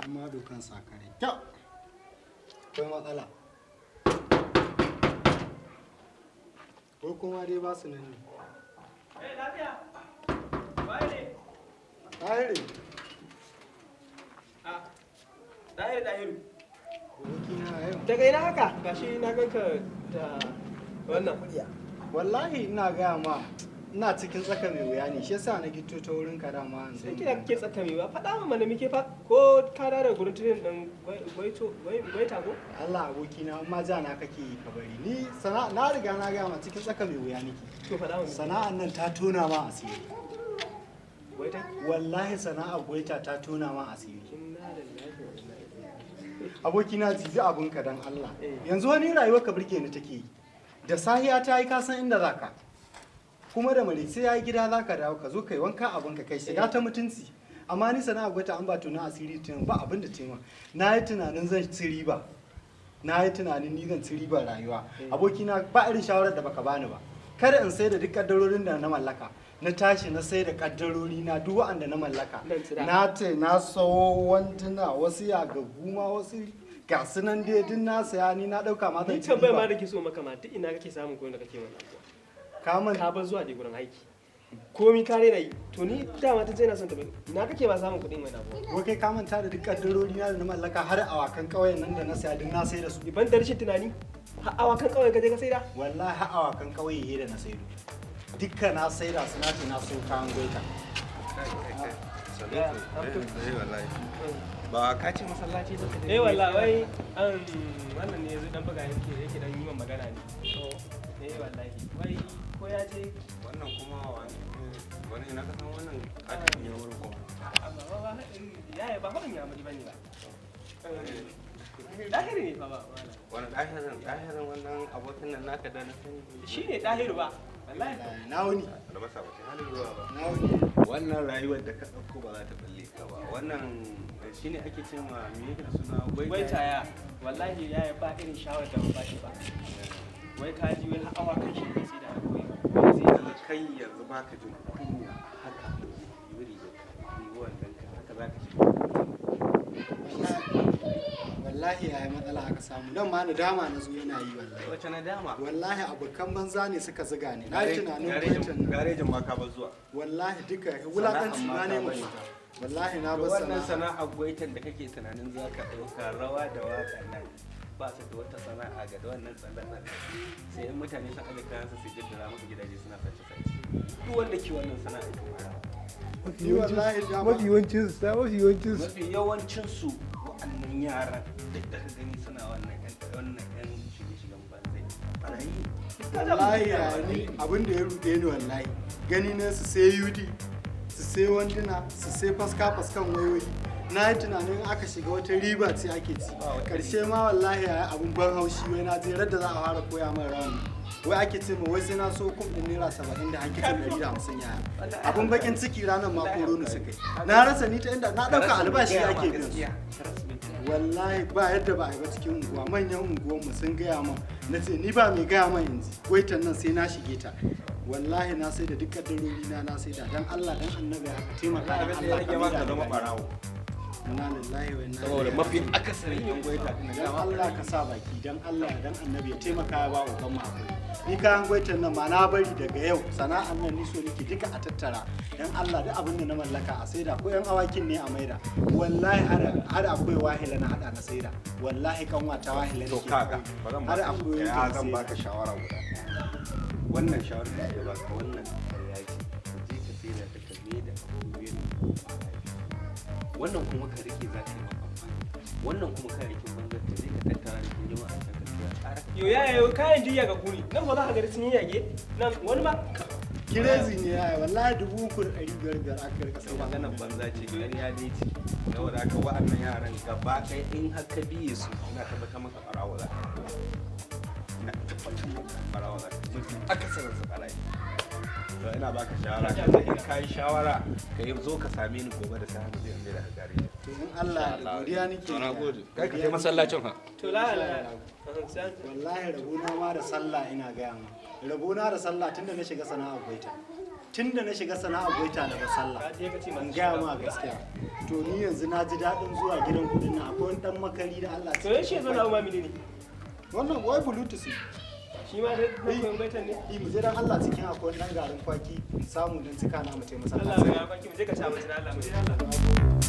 amma dokan sakare kyau akwai matsala ko kuma dai ba su nan ne lafiya waye ne tahiri Dahiru. Daga ina haka? Gashi na ganka da wannan murya. Wallahi ina gaya ma ina cikin tsaka mai wuya ne shi yasa na gito ta wurin ka dama an sai kina kake tsaka mai wuya faɗa min mana muke fa ko ka da gurin tudin din gwaita ko Allah abokina amma ja na kake yi ka bari ni na riga na gaya ma cikin tsaka mai wuya nake to faɗa min sana'an nan ta tona ma asiri gwaita wallahi sana'ar gwaita ta tona ma asiri abokina jibi abinka dan Allah yanzu wani rayuwar ka burge ni take yi da sahiya ta yi kasan inda zaka kuma da mare sai yayi gida zaka dawo ka zo kai wanka abinka kai shiga ta mutunci amma ni sana'a gwata an ba tuna asiri tun ba abin da tema na yi tunanin zan ci riba na yi tunanin ni zan ci riba rayuwa abokina ba irin shawarar da baka bani ba kada in sai da duk kaddarorin da na mallaka na tashi na sai da kaddarori na duk wanda na mallaka na sawo wantuna wasu yagaggu ma wasu ga su nan dai din na saya ni na dauka ma zan ci riba. Ni tambayar ma da ke so maka ma duk ina kake samun koyon da kake wannan ka bar zuwa da gurin aiki komi ka rena yi to ni dama ta na son ta ina kake ba samun kuɗin wani abu ko kai ka manta da duk kaddarori na da na mallaka har awakan ƙauyen nan da na saya din na sai da su ban da rashin tunani har awakan ƙauye ka je ka saida wallahi har awakan ƙauye he da na saido dukkan na saida su na ce na so kayan gwaita ba ka ce masallaci da kai wallahi wai wannan ne yanzu dan buga yake dan yi magana ne wallahi wai ko ya ce wannan kuma wani ina ka san wannan katin ne wurin kuma ya ba wannan ya miji bane ba dahiri ne fa ba wani dahirin wannan abokin nan naka da na sani shine dahiru ba wallahi na wuni da ba sa wace halin ruwa ba na wuni wannan rayuwar da ka dauko ba za ta balle ka ba wannan shine ake ce ma me yake da suna gwaita ya wallahi ya ba irin shawar da ba shi ba wai ka ji wai awa kan shi sai da koyi sai kai yanzu baka jin kunya haka yuri da kai wannan haka zaka ci wallahi yayi matsala aka samu dan ma nadama na zo yana yi wallahi wace nadama wallahi abokan banza ne suka zuga ni na yi tunanin garejin ma ka bar zuwa wallahi duka wulakanci na ne mu wallahi na bar wannan sana'a gwaitan da kake tunanin zaka dauka rawa da waka nan ba su da wata sana'a ga wannan tsalle-tsalle sai in mutane sun aje kayan su jaddara maka gidaje suna sace-sace duk wanda ke wannan sana'a mafi yawancin su wa'annan yaran da ka gani suna wannan yan shige-shigen banzai barayi wallahi ya ni abin da ya rude ni wallahi gani ne su sai yudi su sai wanduna su sai faska-faskan wayoyi na yi tunanin aka shiga wata riba ce ake ci karshe ma wallahi ya abun ban haushi wai na je da za a fara koya min rawan wai ake ce ma wai sai na so kum din naira 70 da hankicin 150 yaya abun bakin ciki ranar ma koro ni suka na rasa ni ta inda na dauka albashi ake biyan su wallahi ba yadda ba a yi ba cikin unguwa manyan unguwanmu sun gaya min na ce ni ba mai gaya min yanzu gwaitan nan sai na shige ta wallahi na sai da duk kaddarori na sai da dan Allah dan annabi aka taimaka Allah ya maka zama barawo inna lillahi wa inna saboda mafi akasarin yan gwaita dan Allah ka sa baki dan Allah dan annabi ya taimaka ya ba wa kan akwai ni kayan gwaitan nan ma na bari daga yau sana'an nan ni so nake duka a tattara dan Allah duk abin da na mallaka a saida ko yan awakin ne a maida wallahi har akwai wahila na hada na saida wallahi kan wata wahila to kaga har akwai ya zan baka shawara guda wannan shawara da ya baka wannan yaki je ka saida ta kalle da wannan kuma ka rike za ka yi maka wannan kuma kayayyakin bangar ta zai ka tattara da kin jama'a ta ka tsara yo ya kayan jiya ga kuri nan ba za ka ga sun yi yage nan wani ma kirezi ne ya wallahi 3,500 aka rika sai maganar banza ce ƙarya ne ce saboda haka wa'annan yaran gaba ɗaya in haka biye su ina tabbatar maka ɓarawa za ka ina tabbatar maka ɓarawa za ka mutum akasarin su ɓarayi to ina baka shawara ka in ka yi shawara ka yi zo ka same ni gobe da safe zai mai da gare ni to in Allah da godiya nake to na gode kai ka je masallacin ha to la wallahi rabona ma da sallah ina gaya ma rabona da sallah tunda na shiga sana'a gwaita tun da na shiga sana'a gwaita na sallah in gaya ma gaskiya to ni yanzu na ji daɗin zuwa gidan kudin na akwai wani ɗan makari da Allah to yaushe zo na umma ne wannan wai bluetooth shi ma da koyon gwaitan ne mu je dan Allah cikin akwai ɗan garin kwaki samu dan cika na mu ce masa Allah ya kwaki mu je ka ci abinci da Allah mu je Allah